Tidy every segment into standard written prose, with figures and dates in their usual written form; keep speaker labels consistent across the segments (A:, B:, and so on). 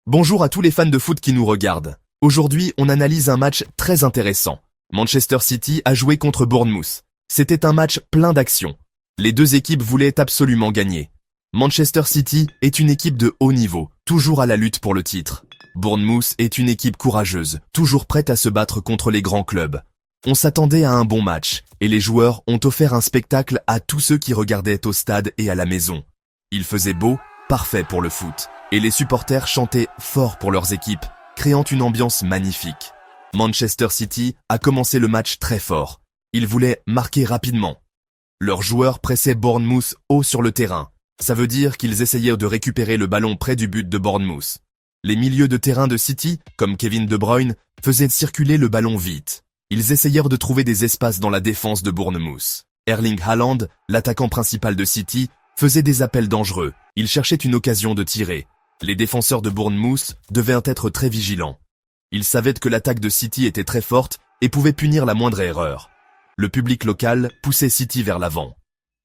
A: Bonjour à tous les fans de foot qui nous regardent. Aujourd'hui, on analyse un match très intéressant. Manchester City a joué contre Bournemouth. C'était un match plein d'action. Les deux équipes voulaient absolument gagner. Manchester City est une équipe de haut niveau, toujours à la lutte pour le titre. Bournemouth est une équipe courageuse, toujours prête à se battre contre les grands clubs. On s'attendait à un bon match, et les joueurs ont offert un spectacle à tous ceux qui regardaient au stade et à la maison. Il faisait beau, parfait pour le foot. Et les supporters chantaient fort pour leurs équipes, créant une ambiance magnifique. Manchester City a commencé le match très fort. Ils voulaient marquer rapidement. Leurs joueurs pressaient Bournemouth haut sur le terrain. Ça veut dire qu'ils essayaient de récupérer le ballon près du but de Bournemouth. Les milieux de terrain de City, comme Kevin De Bruyne, faisaient circuler le ballon vite. Ils essayèrent de trouver des espaces dans la défense de Bournemouth. Erling Haaland, l'attaquant principal de City, faisait des appels dangereux. Il cherchait une occasion de tirer. Les défenseurs de Bournemouth devaient être très vigilants. Ils savaient que l'attaque de City était très forte et pouvait punir la moindre erreur. Le public local poussait City vers l'avant.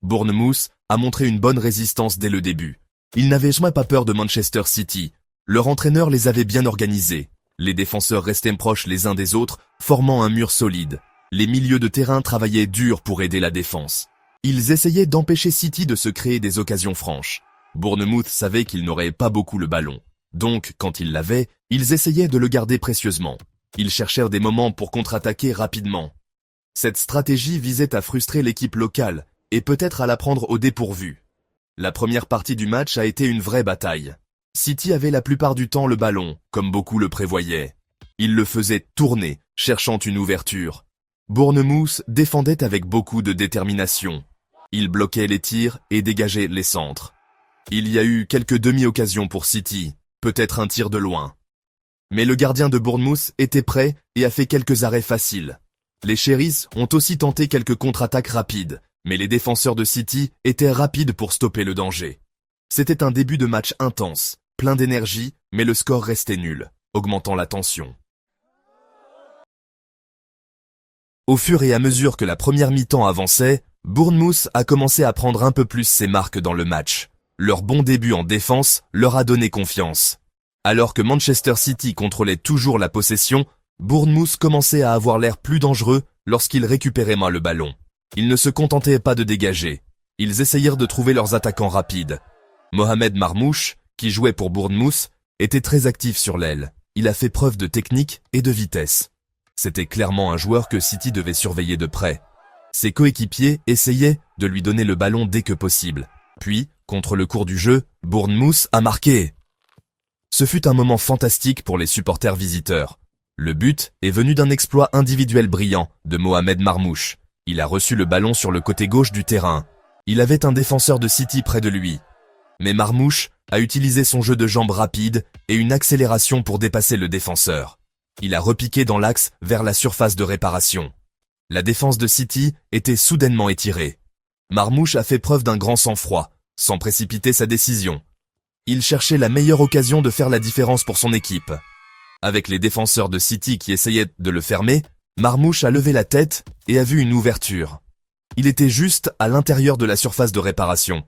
A: Bournemouth a montré une bonne résistance dès le début. Ils n'avaient jamais pas peur de Manchester City. Leur entraîneur les avait bien organisés. Les défenseurs restaient proches les uns des autres, formant un mur solide. Les milieux de terrain travaillaient dur pour aider la défense. Ils essayaient d'empêcher City de se créer des occasions franches. Bournemouth savait qu'ils n'auraient pas beaucoup le ballon. Donc, quand ils l'avaient, ils essayaient de le garder précieusement. Ils cherchèrent des moments pour contre-attaquer rapidement. Cette stratégie visait à frustrer l'équipe locale, et peut-être à la prendre au dépourvu. La première partie du match a été une vraie bataille. City avait la plupart du temps le ballon, comme beaucoup le prévoyaient. Ils le faisaient tourner, cherchant une ouverture. Bournemouth défendait avec beaucoup de détermination. Ils bloquaient les tirs et dégageaient les centres. Il y a eu quelques demi-occasions pour City, peut-être un tir de loin. Mais le gardien de Bournemouth était prêt et a fait quelques arrêts faciles. Les Cherries ont aussi tenté quelques contre-attaques rapides, mais les défenseurs de City étaient rapides pour stopper le danger. C'était un début de match intense, plein d'énergie, mais le score restait nul, augmentant la tension. Au fur et à mesure que la première mi-temps avançait, Bournemouth a commencé à prendre un peu plus ses marques dans le match. Leur bon début en défense leur a donné confiance. Alors que Manchester City contrôlait toujours la possession, Bournemouth commençait à avoir l'air plus dangereux lorsqu'ils récupéraient mal le ballon. Ils ne se contentaient pas de dégager. Ils essayèrent de trouver leurs attaquants rapides. Mohamed Marmoush, qui jouait pour Bournemouth, était très actif sur l'aile. Il a fait preuve de technique et de vitesse. C'était clairement un joueur que City devait surveiller de près. Ses coéquipiers essayaient de lui donner le ballon dès que possible. Puis, contre le cours du jeu, Bournemouth a marqué. Ce fut un moment fantastique pour les supporters visiteurs. Le but est venu d'un exploit individuel brillant de Mohamed Marmoush. Il a reçu le ballon sur le côté gauche du terrain. Il avait un défenseur de City près de lui. Mais Marmoush a utilisé son jeu de jambes rapide et une accélération pour dépasser le défenseur. Il a repiqué dans l'axe vers la surface de réparation. La défense de City était soudainement étirée. Marmoush a fait preuve d'un grand sang-froid, sans précipiter sa décision. Il cherchait la meilleure occasion de faire la différence pour son équipe. Avec les défenseurs de City qui essayaient de le fermer, Marmoush a levé la tête et a vu une ouverture. Il était juste à l'intérieur de la surface de réparation.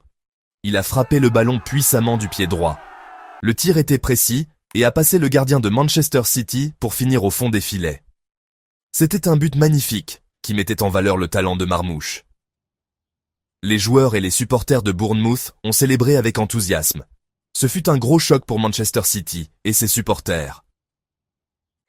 A: Il a frappé le ballon puissamment du pied droit. Le tir était précis et a passé le gardien de Manchester City pour finir au fond des filets. C'était un but magnifique qui mettait en valeur le talent de Marmoush. Les joueurs et les supporters de Bournemouth ont célébré avec enthousiasme. Ce fut un gros choc pour Manchester City et ses supporters.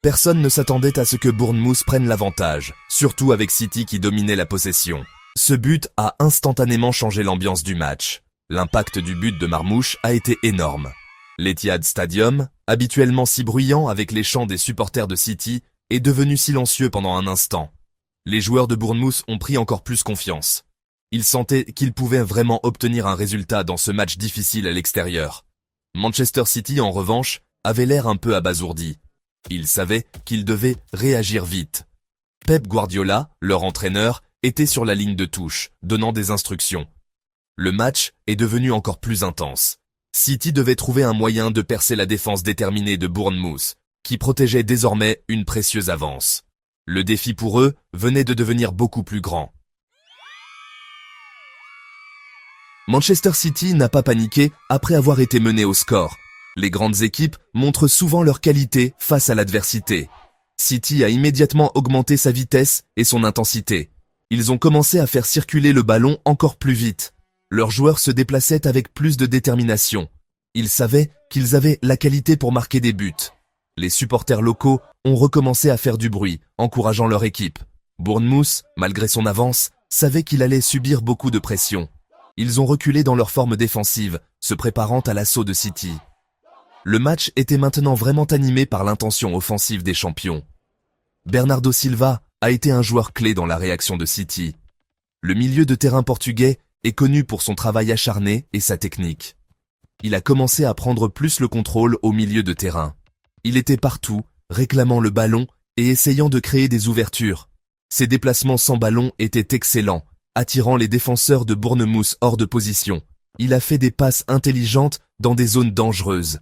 A: Personne ne s'attendait à ce que Bournemouth prenne l'avantage, surtout avec City qui dominait la possession. Ce but a instantanément changé l'ambiance du match. L'impact du but de Marmoush a été énorme. L'Etihad Stadium, habituellement si bruyant avec les chants des supporters de City, est devenu silencieux pendant un instant. Les joueurs de Bournemouth ont pris encore plus confiance. Ils sentaient qu'ils pouvaient vraiment obtenir un résultat dans ce match difficile à l'extérieur. Manchester City, en revanche, avait l'air un peu abasourdi. Ils savaient qu'ils devaient réagir vite. Pep Guardiola, leur entraîneur, était sur la ligne de touche, donnant des instructions. Le match est devenu encore plus intense. City devait trouver un moyen de percer la défense déterminée de Bournemouth, qui protégeait désormais une précieuse avance. Le défi pour eux venait de devenir beaucoup plus grand. Manchester City n'a pas paniqué après avoir été mené au score. Les grandes équipes montrent souvent leur qualité face à l'adversité. City a immédiatement augmenté sa vitesse et son intensité. Ils ont commencé à faire circuler le ballon encore plus vite. Leurs joueurs se déplaçaient avec plus de détermination. Ils savaient qu'ils avaient la qualité pour marquer des buts. Les supporters locaux ont recommencé à faire du bruit, encourageant leur équipe. Bournemouth, malgré son avance, savait qu'il allait subir beaucoup de pression. Ils ont reculé dans leur forme défensive, se préparant à l'assaut de City. Le match était maintenant vraiment animé par l'intention offensive des champions. Bernardo Silva a été un joueur clé dans la réaction de City. Le milieu de terrain portugais est connu pour son travail acharné et sa technique. Il a commencé à prendre plus le contrôle au milieu de terrain. Il était partout, réclamant le ballon et essayant de créer des ouvertures. Ses déplacements sans ballon étaient excellents, attirant les défenseurs de Bournemouth hors de position. Il a fait des passes intelligentes dans des zones dangereuses.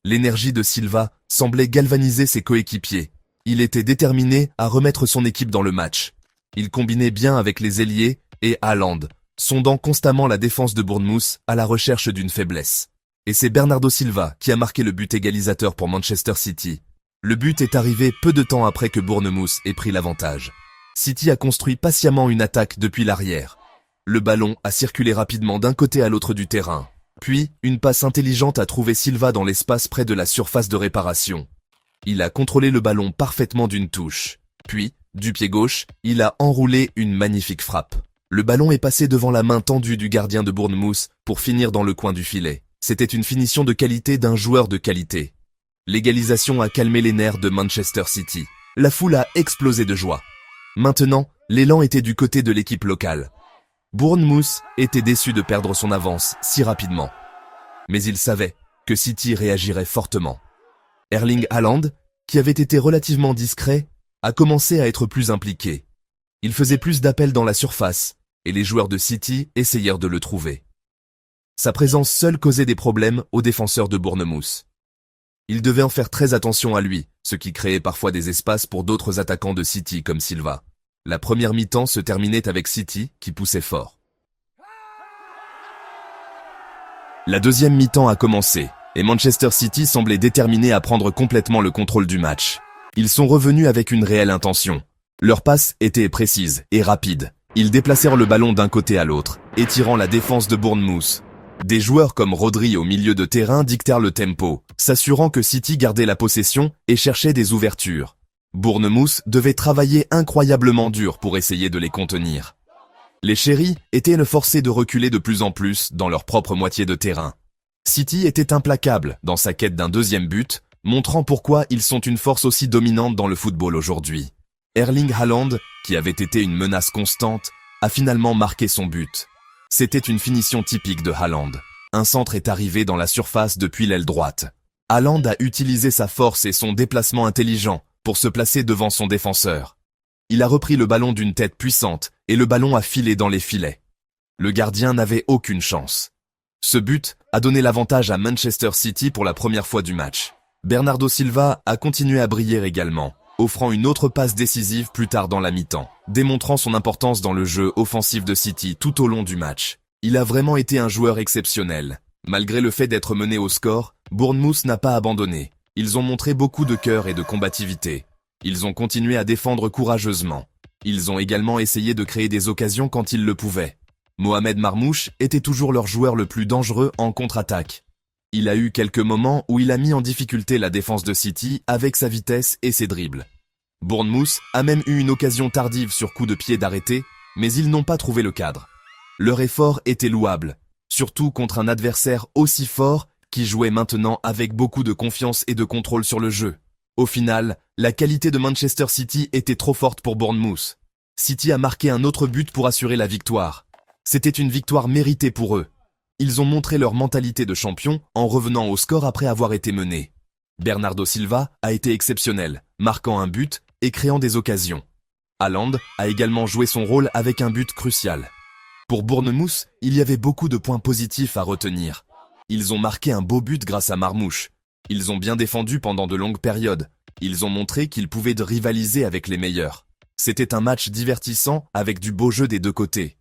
A: L'énergie de Silva semblait galvaniser ses coéquipiers. Il était déterminé à remettre son équipe dans le match. Il combinait bien avec les ailiers et Haaland, sondant constamment la défense de Bournemouth à la recherche d'une faiblesse. Et c'est Bernardo Silva qui a marqué le but égalisateur pour Manchester City. Le but est arrivé peu de temps après que Bournemouth ait pris l'avantage. City a construit patiemment une attaque depuis l'arrière. Le ballon a circulé rapidement d'un côté à l'autre du terrain. Puis, une passe intelligente a trouvé Silva dans l'espace près de la surface de réparation. Il a contrôlé le ballon parfaitement d'une touche. Puis, du pied gauche, il a enroulé une magnifique frappe. Le ballon est passé devant la main tendue du gardien de Bournemouth pour finir dans le coin du filet. C'était une finition de qualité d'un joueur de qualité. L'égalisation a calmé les nerfs de Manchester City. La foule a explosé de joie. Maintenant, l'élan était du côté de l'équipe locale. Bournemouth était déçu de perdre son avance si rapidement. Mais il savait que City réagirait fortement. Erling Haaland, qui avait été relativement discret, a commencé à être plus impliqué. Il faisait plus d'appels dans la surface, et les joueurs de City essayèrent de le trouver. Sa présence seule causait des problèmes aux défenseurs de Bournemouth. Ils devaient en faire très attention à lui, ce qui créait parfois des espaces pour d'autres attaquants de City comme Silva. La première mi-temps se terminait avec City qui poussait fort. La deuxième mi-temps a commencé, et Manchester City semblait déterminé à prendre complètement le contrôle du match. Ils sont revenus avec une réelle intention. Leurs passes étaient précises et rapides. Ils déplacèrent le ballon d'un côté à l'autre, étirant la défense de Bournemouth. Des joueurs comme Rodri au milieu de terrain dictèrent le tempo, s'assurant que City gardait la possession et cherchait des ouvertures. Bournemouth devait travailler incroyablement dur pour essayer de les contenir. Les Cherries étaient forcés de reculer de plus en plus dans leur propre moitié de terrain. City était implacable dans sa quête d'un deuxième but, montrant pourquoi ils sont une force aussi dominante dans le football aujourd'hui. Erling Haaland, qui avait été une menace constante, a finalement marqué son but. C'était une finition typique de Haaland. Un centre est arrivé dans la surface depuis l'aile droite. Haaland a utilisé sa force et son déplacement intelligent pour se placer devant son défenseur. Il a repris le ballon d'une tête puissante et le ballon a filé dans les filets. Le gardien n'avait aucune chance. Ce but a donné l'avantage à Manchester City pour la première fois du match. Bernardo Silva a continué à briller également, offrant une autre passe décisive plus tard dans la mi-temps, démontrant son importance dans le jeu offensif de City tout au long du match. Il a vraiment été un joueur exceptionnel. Malgré le fait d'être mené au score, Bournemouth n'a pas abandonné. Ils ont montré beaucoup de cœur et de combativité. Ils ont continué à défendre courageusement. Ils ont également essayé de créer des occasions quand ils le pouvaient. Mohamed Marmoush était toujours leur joueur le plus dangereux en contre-attaque. Il a eu quelques moments où il a mis en difficulté la défense de City avec sa vitesse et ses dribbles. Bournemouth a même eu une occasion tardive sur coup de pied d'arrêter, mais ils n'ont pas trouvé le cadre. Leur effort était louable, surtout contre un adversaire aussi fort qui jouait maintenant avec beaucoup de confiance et de contrôle sur le jeu. Au final, la qualité de Manchester City était trop forte pour Bournemouth. City a marqué un autre but pour assurer la victoire. C'était une victoire méritée pour eux. Ils ont montré leur mentalité de champion en revenant au score après avoir été menés. Bernardo Silva a été exceptionnel, marquant un but et créant des occasions. Haaland a également joué son rôle avec un but crucial. Pour Bournemouth, il y avait beaucoup de points positifs à retenir. Ils ont marqué un beau but grâce à Marmoush. Ils ont bien défendu pendant de longues périodes. Ils ont montré qu'ils pouvaient rivaliser avec les meilleurs. C'était un match divertissant avec du beau jeu des deux côtés.